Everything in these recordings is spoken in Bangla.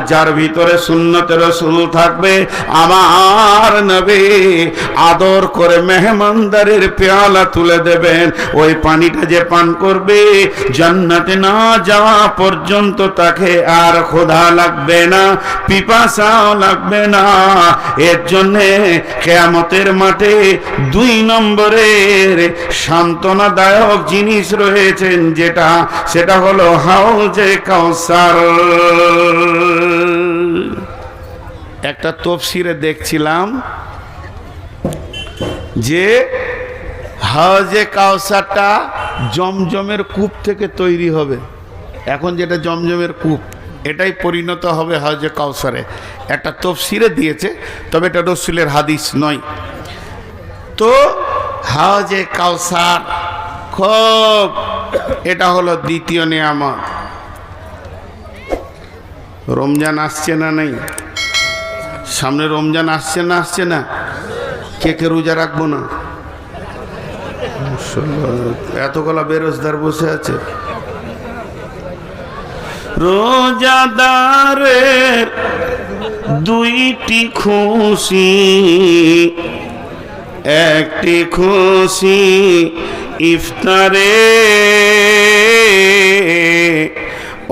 যার ভিতরে সুন্নতে রাসূল থাকবে আমার নবী আদর করে মেহমানদারির পেয়ালা তুলে দেবেন। ওই পানিটা যে পান করবে জান্নাতে না যাওয়া পর্যন্ত তাকে আর ক্ষুধা লাগবে না, পিপাসাও লাগবে না। এর জন্যে কিয়ামতের মাঠে 2 নম্বরের সান্ত্বনাদায়ক জিনিস রয়েছেন, সেটা হলো হাউজে কাউসার। একটা তাফসীরে দেখছিলাম যে হাউজে কাউসারটা জমজমের কূপ থেকে তৈরি হবে। এখন যেটা জমজমের কূপ এটাই পরিণত হবে হাউজে কাউসারে। একটা তাফসীরে দিয়েছে, তবে এটা রাসূলের হাদিস নয়। তো হাউজে কাউসার খুব, এটা হলো দ্বিতীয় নিয়ামত। রমজান আসছে না? নেই? সামনে রমজান আসছে না? কে রোজা রাখবো না? এতগুলা বেরোজগার বসে আছে। রোজাদারের 2টি খুশি, একটি খুশি ইফতারে,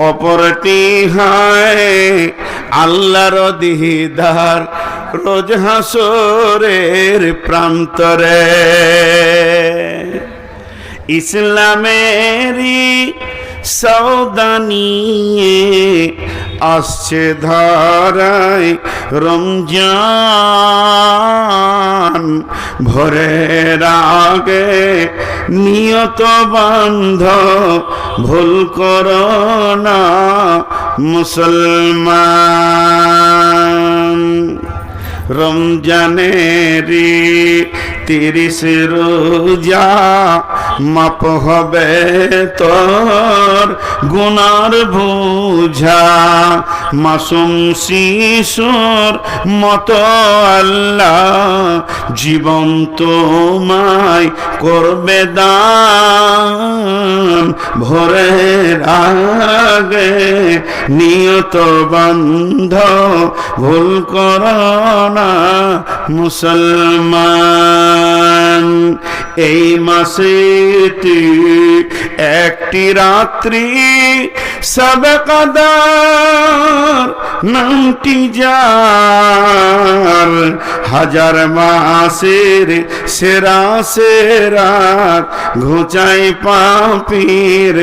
অপরটি হয় আল্লাহর দিদার রোজ হাসরের প্রান্তরে। ইসলামেরই সওদা নিয়ে আসছে ধরায় রমজান, ভোরের আগে নিয়ত বান্ধ, ভুল করো না মুসলমান। রমজানেরই 30 রোজা মাপ হবে তোর গুনার বোঝা, মাসুম শিশুর মতো আল্লাহ জীবন তোমায় করবে দান, ভোরের আগে নিয়ত বান্ধ, ভুল করো না মুসলমান। এই মাসেতে একটি রাত্রি সবে কদর নামটি যার, 1000 মাসের সেরা সেরাত ঘুচাই পাপীর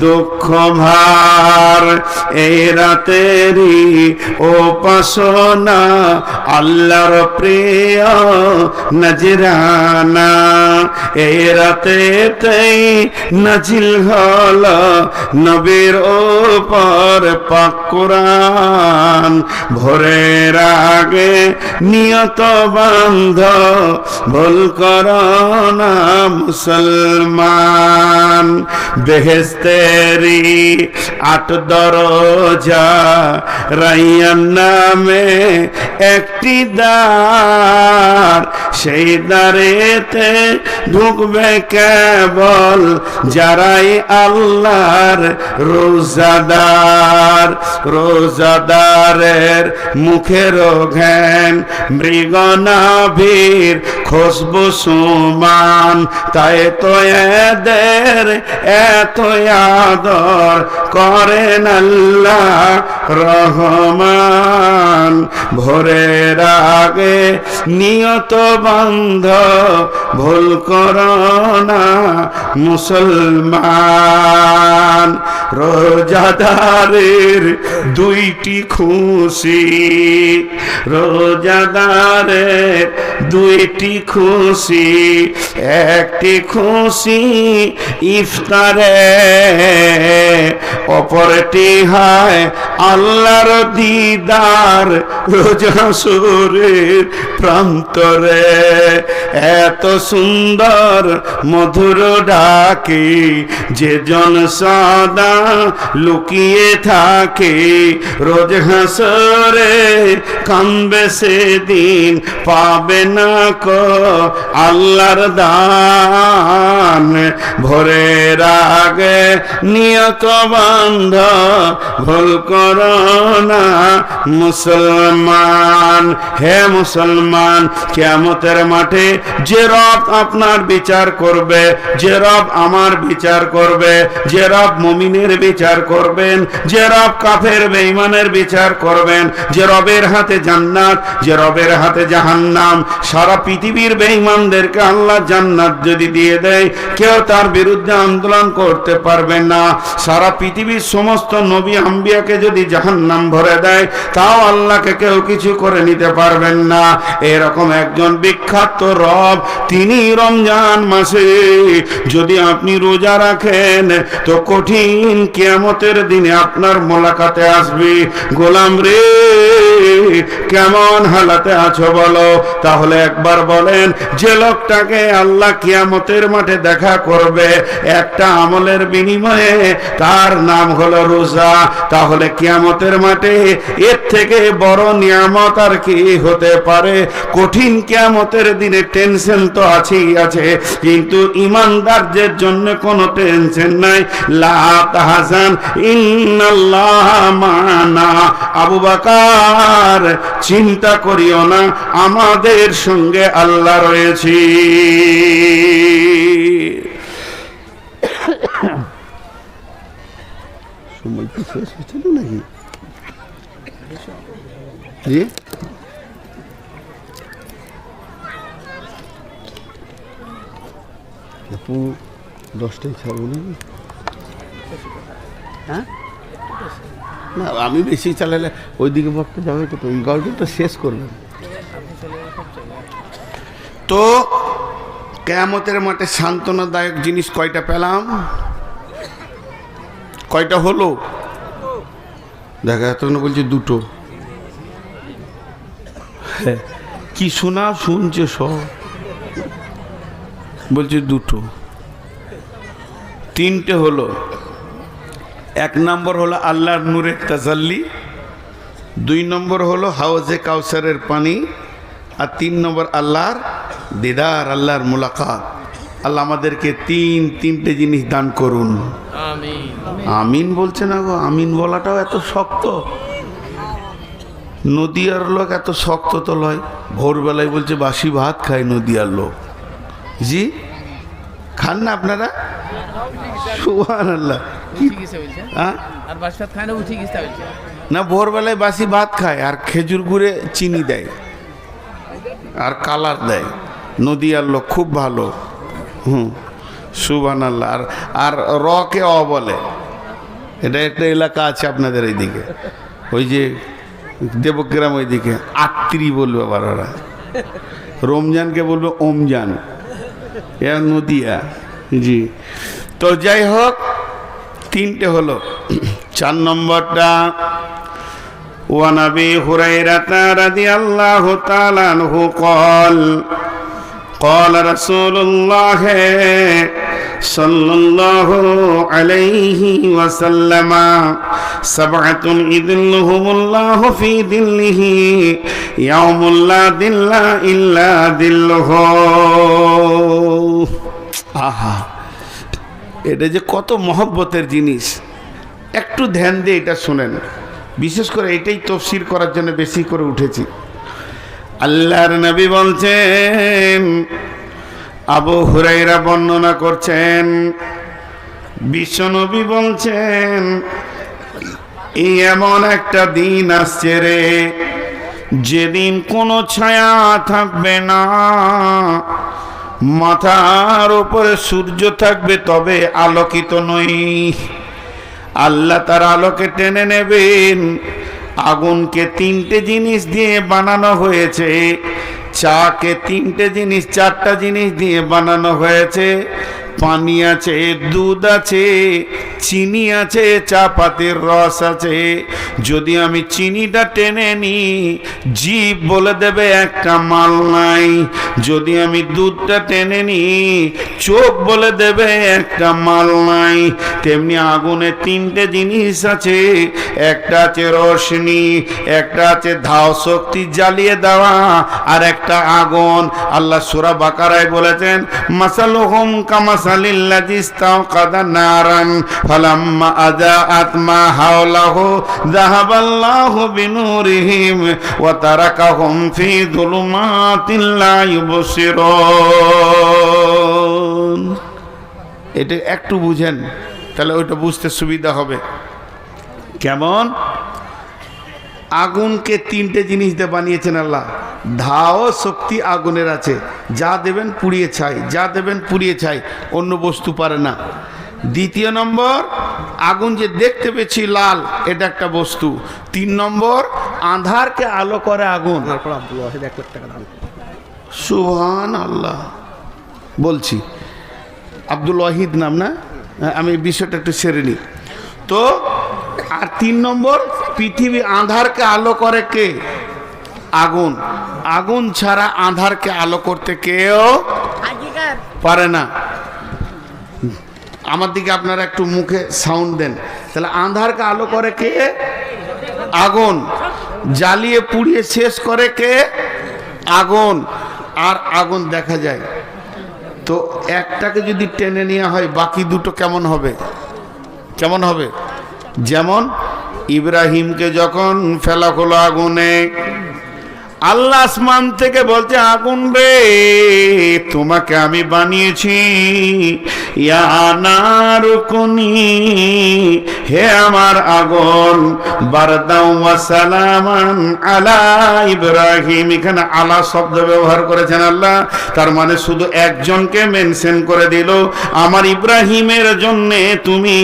দুঃখ ভার। এই রাতেরই উপাসনা আল্লাহর প্রিয় নজরানা, এই রাতেতেই নাজিল হল নবীর উপর পাক কুরআন। ভোরের আগে নিয়ত বান্ধ, ভুল করো না মুসলমান। বেহেশতেরই 8 দরজা, রাইয়ান নামে একটি দ্বার, সেই দ্বারেতে ঢুকবে কেবল যারাই আল্লাহর রোজাদার। রোজাদারের মুখের ঘ্যান মৃগনাভির খুশবু সমান, তাই তো এদের এত আদর করেন আল্লাহ রহমান। ভোরের আগে নিয়ত বান্ধ, ভুল করো না মুসলমান। রোজাদারের 2টি খুশি, রোজাদারের 2টি খুশি, একটি খুশি ইফতারে, অপরটি হয় আল্লাহর দিদার রোজ হাসরের প্রান্তরে। এত সুন্দর মধুর ডাকে যে জন সদা লুকিয়ে থাকে, রোজ হাসরে কানবে সেদিন পাবে না কো আল্লাহর দান, ভরে রাগে নিয়ত বান্ধ, ভুল করো না মুসলমান। হে মুসলমান, কিয়ামতের মাঠে যে রব আপনার বিচার করবে, যে রব আমার বিচার করবে, যে রব মুমিনের বিচার করবেন, যে রব কাফের বেঈমানের বিচার করবেন, যে রবের হাতে জান্নাত, যে রবের হাতে জাহান্নাম, সারা পৃথিবীর বেঈমানদেরকে আল্লাহ জান্নাত যদি দিয়ে দেয়, কেউ তার বিরুদ্ধে আন্দোলন করতে পারবে না। সারা পৃথিবীর সমস্ত নবী আম্বিয়াকে যদি জাহান্নাম ভরে দেয়, তাও আল্লাহকে কেউ কিছু করে নিতে পারবেন না। এরকম একজন বিখ্যাত রব, তিনি রমজান মাসে যদি আপনি রোজা রাখেন, তো কঠিন কিয়ামতের দিনে আপনার মোলাকাতে আসবে, গোলাম রে কেমন হালাতে আছো বলো। তাহলে একবার বলেন, যে লোকটাকে আল্লাহ কিয়ামতের মাঠে দেখা করবে একটা আমলের বিনিময়ে, তার নাম হলো রোজা। তাহলে কিয়ামতের মাঠে এর থেকে বড় নিয়ামত আর কি হতে পারে? কঠিন কিয়ামতের দিনে টেনশন তো আছেই আছে, কিন্তু ইমানদারদের জন্য কোনো টেনশন নাই। লা তাহজান ইন্নাল্লাহ মানা। আবু বকর, চিন্তা করিও না, আমাদের সঙ্গে আল্লাহ রয়েছে। সময় কি শেষ হচ্ছে না নাকি? জি, আপু 10টায় ছাড়বো নাকি? হ্যাঁ, না আমি বেশি চালালে ওইদিকে ভাবতে যাবে, তো ওই গল্পটা শেষ করবেন। তো কিয়ামতের মাঠে সান্ত্বনাদায়ক জিনিস কয়টা পেলাম? কয়টা হলো? দেখা এতক্ষণ বলছে দুটো। কি শোনা শুনছে সব, বলছে দুটো। তিনটে হলো। এক নম্বর হলো আল্লাহর নূরের তাজাল্লি, 2 নম্বর হলো হাউজে কাউসারের পানি, আর 3 নম্বর আল্লাহর দিদার, আল্লাহর মুলাকাত। আল্লাহ আমাদেরকে তিনটে জিনিস দান করুন। আমিন। আমিন বলছে না গো, আমিন বলাটাও এত শক্ত। নদিয়ার লোক এত শক্ত তো লয়। ভোরবেলায় বলছে বাসি ভাত খায় নদিয়ার লোক। জি, খান না আপনারা? সুবহানাল্লাহ। না, ভোরবেলায় বাসি ভাত খায় আর খেজুর গুড়ে চিনি দেয় আর কালার দেয়। নদিয়ার লোক খুব ভালো। সুবহানাল্লাহ। আর রকে অ বলে। এটা একটা এলাকা আছে আপনাদের এইদিকে, ওই যে দেবগ্রাম ওইদিকে আত্রি বলবে আবার ওরা। রমজানকে বলবে ওমজান, এ নদিয়া। জি, তো যাই হোক, তিনটে হলো। 4 নম্বরটা, ওয়ান আবি হুরায়রা রাদিয়াল্লাহু তাআলা আনহু قال قال رسول الله صلى الله عليه وسلم سبعة يظلهم الله في ظله يوم لا ظل إلا ظله। আহা, এটা যে কত মহব্বতের জিনিস, একটু ধ্যান দিয়ে এটা শোনেন। বিশেষ করে এটাই তাফসীর করার জন্য বেশি করে উঠেছি। আল্লাহর নবী বলছেন, আবু হুরায়রা বর্ণনা করছেন, বিশ্বনবী বলছেন, এই এমন একটা দিন আসছে রে, যেদিন কোনো ছায়া থাকবে না, মাথার উপরে সূর্য থাকবে তবে আলোকিত নই। আল্লাহ তার আলোকে টেনে নেবেন। আগুনকে 3টে জিনিস দিয়ে বানানো হয়েছে, চাকে 3টে জিনিস 4টা জিনিস দিয়ে বানানো হয়েছে, পানি আছে, দুধ আছে, চিনি আছে, চা পাতির রস আছে। যদি আমি চিনিটা টেনে নিই, জিভ বলে দেবে একটা মাল নাই। যদি আমি দুধটা টেনে নিই, চোখ বলে দেবে একটা মাল নাই। তেমনি আগুনে তিনটে জিনিস আছে, একটা আছে রোশনি, একটা আছে ধাও শক্তি জ্বালিয়ে দেওয়া, আর একটা আগুন। আল্লাহ সূরা বাকারায় বলেছেন, মাসালুহুম কামাসালিল্লাযী ইসতাওকাদা নারান ফালাম্মা আযাআত মা হাওলাহু যাহাবাল্লাহু বিনূরিহিম ওয়া তারাকাহুম ফি যুলুমাতিন লা ইউবসিরুন। এটা একটু বুঝেন, তাহলে ওইটা বুঝতে সুবিধা হবে। কেমন? আগুনকে তিনটে জিনিস দিয়ে বানিয়েছেন আল্লাহ। ধাও শক্তি আগুনের আছে, যা দেবেন পুড়িয়ে ছাই, যা দেবেন পুড়িয়ে ছাই, অন্য বস্তু পারে না। দ্বিতীয় নম্বর, আগুন যে দেখতে পেয়েছি লাল, এটা একটা বস্তু। 3 নম্বর, আঁধারকে আলো করে আগুন। সুবহানাল্লাহ। বলছি আব্দুল ওয়াহিদ নাম না? আমি বিষয়টা একটু সেরে নিই তো। আর 3 নম্বর, পৃথিবী আঁধারকে আলো করে কে? আগুন। আগুন ছাড়া আঁধারকে আলো করতে কেউ পারে না। আমার দিকে আপনারা একটু মুখে সাউন্ড দেন। তাহলে আঁধারকে আলো করে কে? আগুন। জ্বালিয়ে পুড়িয়ে শেষ করে কে? আগুন। আর আগুন দেখা যায় তো, একটাকে যদি টেনে নেওয়া হয়, বাকি দুটো কেমন হবে? কেমন হবে? যেমন ইব্রাহিমকে যখন ফেলা হলো আগুনে, আল্লাহ আসমান থেকে বলছে, আগুন রে, তোমাকে আমি বানিয়েছি, ইয়া নারুকুনি, হে আমার আগুন, বারদাও ওয়া সালামান আলা ইব্রাহিম। এখানে আলা শব্দ ব্যবহার করেছেন আল্লাহ, তার মানে শুধু একজনকে মেনশন করে দিল, আমার ইব্রাহিমের জন্যে তুমি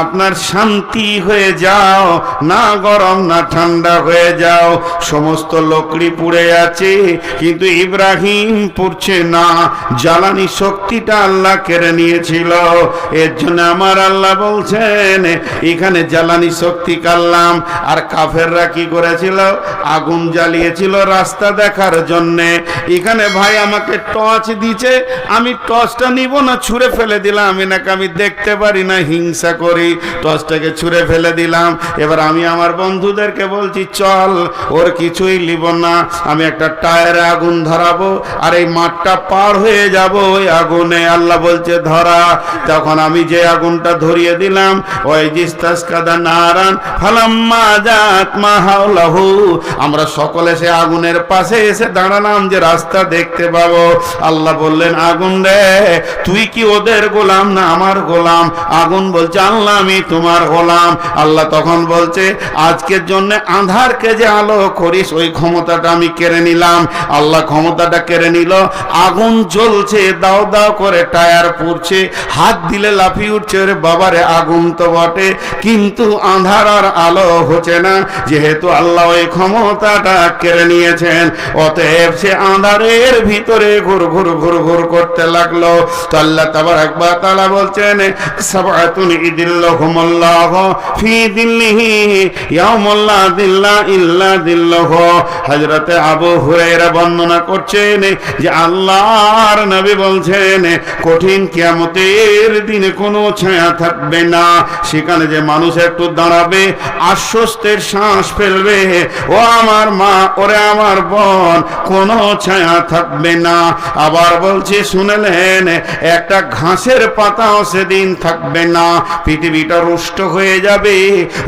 আপনার শান্তি হয়ে যাও, না গরম না ঠান্ডা হয়ে যাও। সমস্ত লোকড়ি পুড়ে আছে, কিন্তু ইব্রাহিম পুড়ছে না। জ্বালানি শক্তিটা আল্লাহ কেড়ে নিয়েছিল। এর জন্য আমার আল্লাহ বলছেন, এখানে জ্বালানি শক্তি কাল্লাম। আর কাফেররা কি করেছিল? আগুন জ্বালিয়েছিল রাস্তা দেখার জন্যে। এখানে ভাই আমাকে টর্চ দিচ্ছে, আমি টর্চটা নিব না, ছুঁড়ে ফেলে দিলাম। এনাকে আমি দেখতে পারি না, হিংসা করি, টর্চটাকে ছুঁড়ে ফেলে দিলাম। এবার আমি আমার বন্ধুদেরকে বলছি, চল, ওর কিছুই লিব না, আমি একটা টায়ারে আগুন ধরাবো, আর এই মাঠটা পার হয়ে যাব ওই আগুনে। আল্লাহ বলছে ধরা। তখন আমি যে আগুনটা ধরিয়ে দিলাম, ওই জিস্তাসকাদা নারান ফালাম্মা জাত মা হাওলাহু, আমরা সকলে সে আগুনের পাশে এসে দাঁড়ালাম যে রাস্তা দেখতে পাবো। আল্লাহ বললেন, আগুন রে, তুই কি ওদের গোলাম না আমার গোলাম? আগুন বলছে, আল্লাহ আমি তোমার গোলাম। আল্লাহ তখন বলছে, আজকের জন্য আঁধারকে যে আলো করিস, ওই ক্ষমতাটা আমি কেড়ে নিলাম। আল্লাহ ক্ষমতাটা কেড়ে নিল। আগুন জ্বলছে, দাও দাও করে টায়ার পুড়ছে, হাত দিলে লাফিয়ে উঠছে, রে বাবারে আগুন তো বটে, কিন্তু আঁধার আর আলো হচ্ছে না, যেহেতু আল্লাহ ওই ক্ষমতাটা কেড়ে নিয়েছেন। অতএব সে আঁধারের ভিতরে ঘুর ঘুর ঘুর ঘুর করতে লাগলো। তো আল্লাহ তাবারাক ওয়া তাআলা বলছেন, সাবআতুন ইদিল্লাহুমুল্লাহু ফি দিল্লিহি ইয়াউমুল্লা দিল্লা ইল্লা দিল্লাহু। হযরতে আবু হুরায়রা বর্ণনা করছেন যে আল্লাহর নবী বলছেন, কঠিন কিয়ামতের দিনে কোনো ছায়া থাকবে না। সেখানে যে মানুষ একটু দাঁড়াবে, আশ্বস্তের শ্বাস ফেলবে, ও আমার মা, ওরে আমার বোন, কোনো ছায়া থাকবে না। আবার বলছে, শুনলেন, একটা ঘাসের পাতাও সেদিন থাকবে না। পৃথিবীটা রুষ্ট হয়ে যাবে,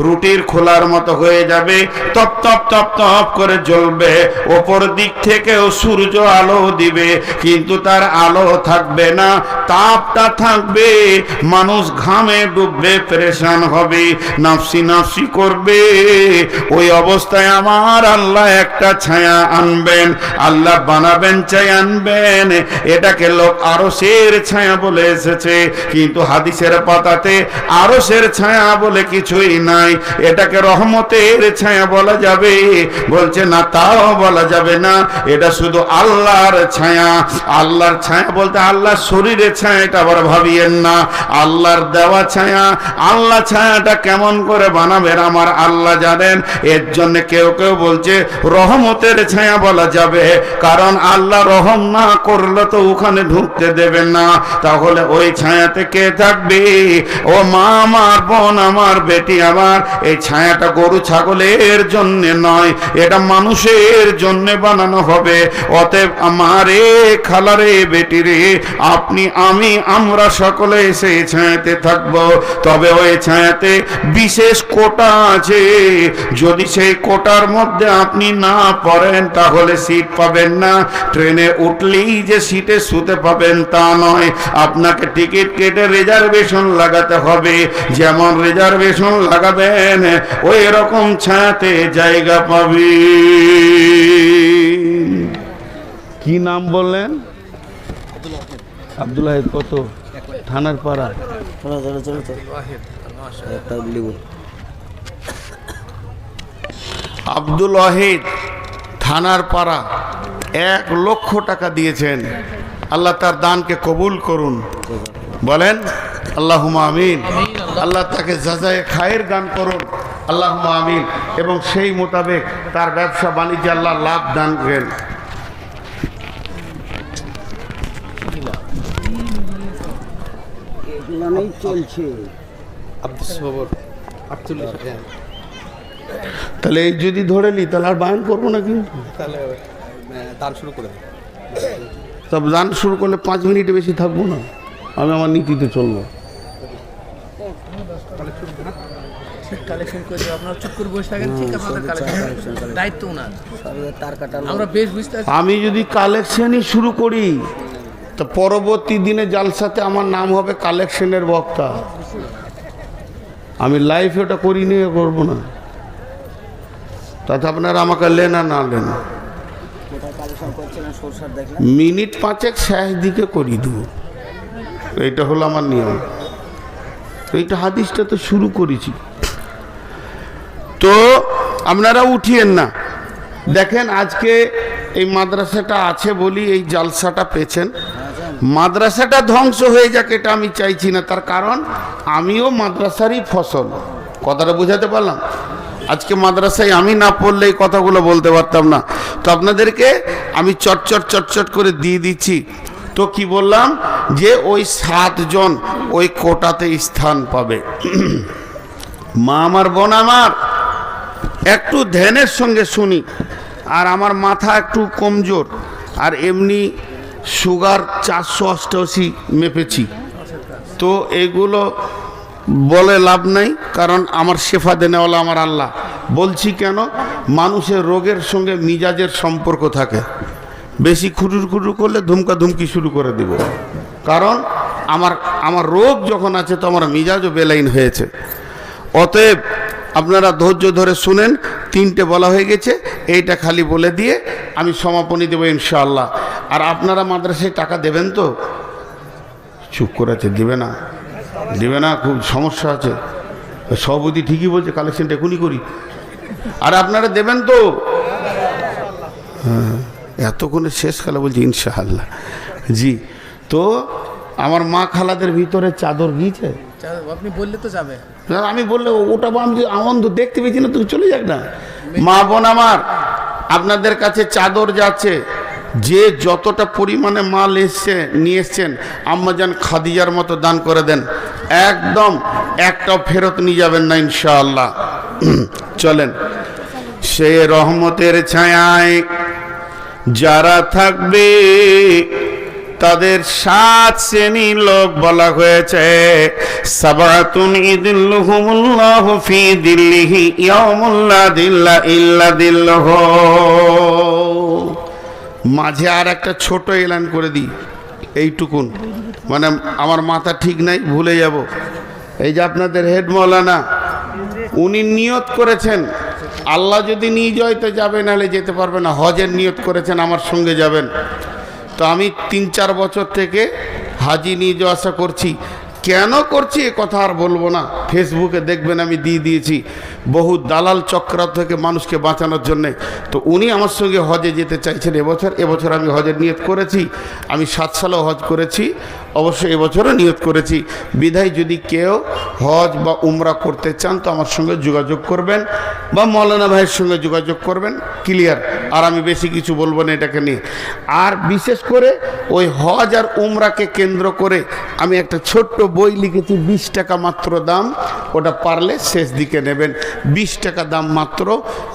রুটির খোলার মতো হয়ে যাবে, তপ তপ তপ তপ করে জ্বলবে। ওপর দিক থেকেও সূর্য আলো দিবে, কিন্তু তার আলো থাকবে না, তাপটা থাকবে। মানুষ ঘামে ডুববে, পেরেশান হবে, নাফসি নাফসি করবে। ওই অবস্থায় আমার আল্লাহ একটা ছায়া আনবেন, আল্লাহ বানাবেন, ছায়া আনবেন। এটাকে লোক আরশের ছায়া বলে এসেছে, কিন্তু হাদিসের পাতাতে আরশের ছায়া বলে কিছুই নাই। এটাকে রহমতের ছায়া বলা যাবে। বলছে না, তা বলা যাবে না, এটা শুধু আল্লাহর ছায়া। আল্লাহর ছায়া বলতে আল্লাহর শরীরের ছায়া, এটা আবার ভাবিয়েন না, আল্লাহর দেওয়া ছায়া। আল্লাহ ছায়াটা কেমন করে বানাবেন আমার আল্লাহ জানেন। এর জন্য কেউ কেউ বলছে রহমতের ছায়া বলা যাবে, কারণ আল্লাহ রহম না করলে তো ওখানে ঢুকতে দেবেন না। তাহলে ওই ছায়াতে কে থাকবে? ও মা আমার, বোন আমার, বেটি আমার, এই ছায়াটা গরু ছাগলের জন্য নয়, এটা মানুষের জন্য বানানো হবে। অতএব আমারে, খালারে, বেটিরে, আপনি, আমি, আমরা সকলে সেই ছায়াতে থাকব। তবে ওই ছায়াতে বিশেষ কোটা আছে, যদি সেই কোটার মধ্যে আপনি না পড়েন তাহলে সিট পাবেন না। ট্রেনে উঠলেই যে সিটে শুতে পাবেন তা নয়, আপনাকে টিকিট কেটে রিজার্ভেশন লাগাতে হবে। যেমন রিজার্ভেশন লাগাবেন ওই রকম ছায়াতে জায়গা পাবে। কি নাম বললেন? আব্দুল ওয়াহিদ। কত? থানার পাড়া। আব্দুল ওয়াহিদ, থানার পাড়া, 1 লক্ষ টাকা দিয়েছেন। আল্লাহ তার দানকে কবুল করুন, বলেন আল্লাহুম্মা আমিন। আল্লাহ তাকে জাযায়ে খায়ের দান করুন, আল্লাহুম্মা আমিন। এবং সেই মোতাবেক তার ব্যবসা বাণিজ্যে আল্লাহ লাভ দান করেন। তাহলে এই যদি ধরে নি তাহলে আর বায়ান করবো না, কিন্তু তাহলে দান শুরু করে দিন। তবে দান শুরু করলে 5 মিনিটে বেশি থাকবো না, আমি আমার নীতিতে চলবো। কালেকশন করে আপনারা চুপ করে বসে থাকেন, ঠিক আপনাদের কালেকশন দায়িত্ব না, আমরা বেশ বুঝতে পারছি। আমি যদি কালেকশনই শুরু করি তো পরবর্তী দিনে জালসাতে আমার নাম হবে কালেকশনের বক্তা। আমি লাইফে ওটা করি নিয়ে করবো না, তাতে আপনারা আমাকে লেন আর না লেন, মিনিট 5 শেষ দিকে করি দেবো। এইটা হলো আমার নিয়ম। এইটা হাদিসটা তো শুরু করেছি, তো আপনারা উঠিয়েন না। দেখেন আজকে এই মাদ্রাসাটা আছে বলি এই জালসাটা পেয়েছেন। মাদ্রাসাটা ধ্বংস হয়ে যাক এটা আমি চাইছি না, তার কারণ আমিও মাদ্রাসারই ফসল। কথাটা বুঝাতে পারলাম? আজকে মাদ্রাসায় আমি না পড়লে এই কথাগুলো বলতে পারতাম না। তো আপনাদেরকে আমি চটচট করে দিয়ে দিচ্ছি। তো কি বললাম যে ওই 7 জন ওই কোটাতে স্থান পাবে। মা আমার, বোন আমার, একটু ধ্যানের সঙ্গে শুনি। আর আমার মাথা একটু কমজোর, আর এমনি সুগার 488 মেপেছি, তো এগুলো বলে লাভ নাই, কারণ আমার শেফা দেনেওয়ালা আমার আল্লাহ। বলছি কেন? মানুষের রোগের সঙ্গে মিজাজের সম্পর্ক থাকে। বেশি খুটুর করলে ধুমকি শুরু করে দিব, কারণ আমার রোগ যখন আছে তো আমার মিজাজও বেলাইন হয়েছে। অতএব আপনারা ধৈর্য ধরে শুনেন। 3টে বলা হয়ে গেছে, এইটা খালি বলে দিয়ে আমি সমাপনী দেবো ইনশাআল্লাহ। আর আপনারা মাদ্রাসায় টাকা দেবেন তো? চুপ করে আছে, দিবে না, খুব সমস্যা আছে। সভাপতি ঠিকই বলছে, কালেকশনটা এখনই করি। আর আপনারা দেবেন তো? হ্যাঁ, এতক্ষণে শেষকালে বলছি ইনশাআল্লাহ। জি, তো আমার মা খালাদের ভিতরে চাদর গিয়েছে, আপনি বললে তো যাবে। আমি বললে ওটা আমি আনন্দ দেখতে পেয়েছি না, তুমি চলে যাক না। মা বোন আমার, আপনাদের কাছে চাদর যাচ্ছে, যে যতটা পরিমাণে মাল নিয়ে এসছেন আম্মাজান খাদিজার মতো দান করে দেন, একদম একটাও ফেরত নিয়ে যাবেন না ইনশাআল্লাহ। চলেন, সে রহমতের ছায়ায় যারা থাকবে তাদের 7 শ্রেণীর লোক বলা হয়েছে। সাবাতুন ইদিল্লুহুমুল্লাহু ফি দিল্লিহি ইয়াউমুল্লা দিল্লা ইল্লা দিল্লুহু। মাঝে আর একটা ছোট এলান করে দিই, এইটুকুন, মানে আমার মাথা ঠিক নাই, ভুলে যাব। এই যে আপনাদের হেড মৌলানা, উনি নিয়ত করেছেন আল্লাহ যদি নিয়ে যায় তো যাবে, নাহলে যেতে পারবে না। হজের নিয়ত করেছেন আমার সঙ্গে যাবেন। তো আমি 3-4 বছর থেকে হাজি নিয়ে যাওয়া আসা করছি। কেন করছি এ কথা আর বলবো না, ফেসবুকে দেখবেন আমি দিয়ে দিয়েছি বহু দালাল চক্রান্ত থেকে মানুষকে বাঁচানোর জন্যে। তো উনি আমার সঙ্গে হজে যেতে চাইছেন এবছর আমি হজের নিয়ত করেছি। আমি 7 সালেও হজ করেছি, অবশ্যই এবছরও নিয়ত করেছি। বিধায় যদি কেউ হজ বা উমরা করতে চান তো আমার সঙ্গে যোগাযোগ করবেন বা মৌলানা ভাইয়ের সঙ্গে যোগাযোগ করবেন, ক্লিয়ার। আর আমি বেশি কিছু বলবো না এটাকে নিয়ে। আর বিশেষ করে ওই হজ আর উমরাকে কেন্দ্র করে আমি একটা ছোট্ট বই লিখেছি, 20 টাকা মাত্র দাম, ওটা পারলে শেষ দিকে নেবেন। 20 টাকা দাম মাত্র,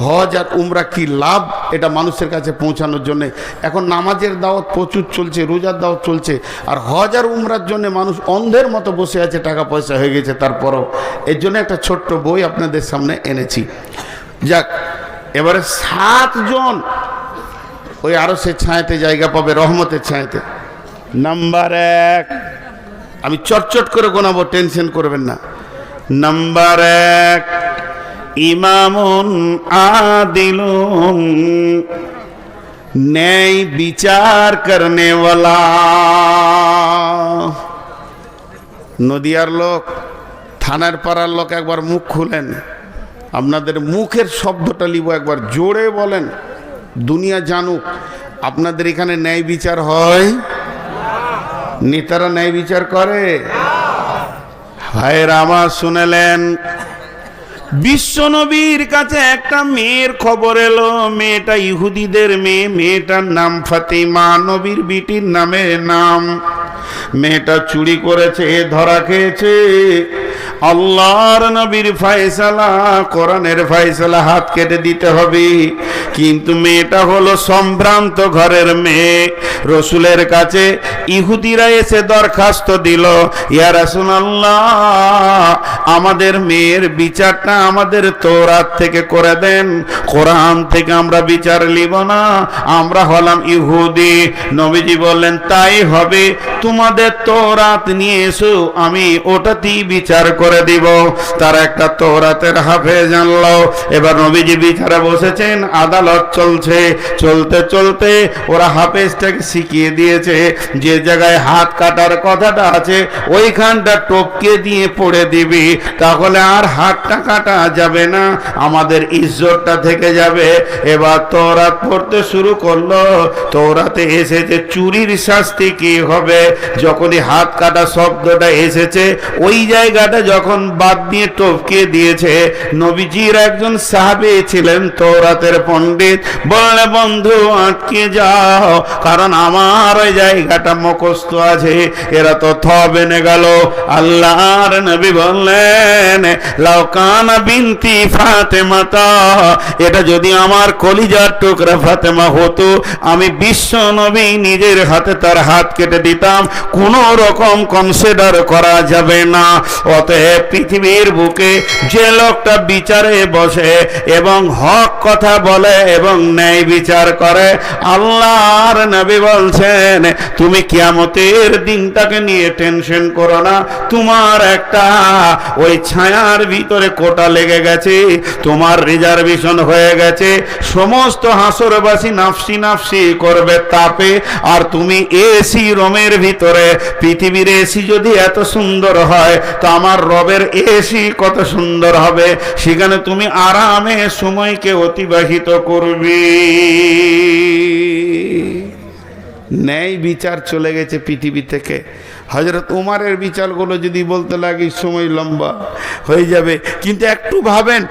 হজ আর উমরা কি লাভ এটা মানুষের কাছে পৌঁছানোর জন্যে। এখন নামাজের দাওয়াত প্রচুর চলছে, রোজার দাওয়াত চলছে, আর হজ আর উমরার জন্য মানুষ অন্ধের মতো বসে আছে, টাকা পয়সা হয়ে গেছে তারপরও। এর জন্য একটা ছোট্ট বই আপনাদের সামনে এনেছি। যাক, এবারে 7 জন ওই আরো সে ছায়াতে জায়গা পাবে, রহমতের ছায়াতে। নাম্বার 1, আমি চটচট করে গোনাবো, টেনশন করবেন না। নাম্বার 1, ইমামুন আদিলুন, ন্যায় বিচার করনে ওয়ালা। নদিয়ার লোক, থানার পাড়ার লোক, একবার মুখ খুলেন, আপনাদের মুখের শব্দটা লিব, একবার জোরে বলেন, দুনিয়া জানুক আপনাদের এখানে ন্যায় বিচার হয়। নেতারা ন্যায় বিচার করে? ভাইয়েরা আমার শুনেলেন, বিশ্বনবীর কাছে একটা মেয়ের খবর এলো। মেয়েটা ইহুদিদের মেয়ে, মেয়েটার নাম ফাতিমা, নবীর বিটির নামে নাম। মেয়েটা চুরি করেছে, ধরা খেয়েছে। আল্লাহর নবীর ফয়সালা, কোরআনের ফয়সালা, হাত কেটে দিতে হবে। কিন্তু মেয়েটা হলো সম্ভ্রান্ত ঘরের মেয়ে। রসুলের কাছে ইহুদিরা এসে দরখাস্ত দিল, ইয়া রাসূলুল্লাহ, আমাদের মেয়ের বিচারটা আমাদের তওরাত থেকে করে দেন, কোরআন থেকে আমরা বিচার নিব না, আমরা হলাম ইহুদি। নবীজি বললেন, তাই হবে, তোমাদের তওরাত নিয়ে এসো, আমি ওটাতেই বিচার করে দিব। তার একটা তওরাতের হাফেজ আনলো। এবার নবীজি বিচারে বসেছেন, আদালত চলছে। চলতে চলতে ওরা হাফেজটাকে শিখিয়ে দিয়েছে, যে জায়গায় হাত কাটার কথাটা আছে ওইখানটা টপকে দিয়ে পড়ে দিবি, তাহলে আর হাতটা কাটা যাবে না, আমাদের ইজ্জতটা থেকে যাবে। এবার তওরাত পড়তে শুরু করলো। তওরাতে এসেছে চুরির শাস্তি কি হবে। যখনই হাত কাটা শব্দটা এসেছে, ওই জায়গাটা যখন বাদ দিয়ে টপকে দিয়েছে, নবীজির একজন সাহাবী ছিলেন তওরাতের পণ্ডিত, বললে, বন্ধু আটকে যাও, কারণ আমার ওই জায়গাটা মুখস্থ আছে। এরা তো থবেনে গেল। আল্লাহর নবী বললেন, লাউকানা বিনতি ফাতেমাতা, এটা যদি আমার কলিজার টুকরা ফাতেমা হতো, আমি বিশ্ব নবী নিজের হাতে তার হাত কেটে দিতাম, কোন রকম কনসিডার করা যাবে না। অতএব পৃথিবীর বুকে যে লোকটা বিচারে বসে এবং হক কথা বলে এবং ন্যায় বিচার করে, আল্লাহর নবী বলছেন, তুমি কিয়ামতের দিনটাকে নিয়ে টেনশন করো না, তোমার একটা ওই ছায়ার ভিতরে কোটা লেগে গেছে, তোমার রিজার্ভেশন হয়ে গেছে। সমস্ত হাসরবাসী নাফসি নাফসি করবে তাপে, আর তুমি এসি রুমের ভিতরে। পৃথিবীর এসি যদি এত সুন্দর হয়, তো আমার রবের এসি কত সুন্দর হবে। সেখানে তুমি আরামে সময়কে অতিবাহিত করবে। ন্যায় বিচার চলে গেছে পৃথিবী থেকে। হযরত উমারের বিচারগুলো যদি বলতে লাগি সময় লম্বা হয়ে যাবে, কিন্তু একটু ভাবেন,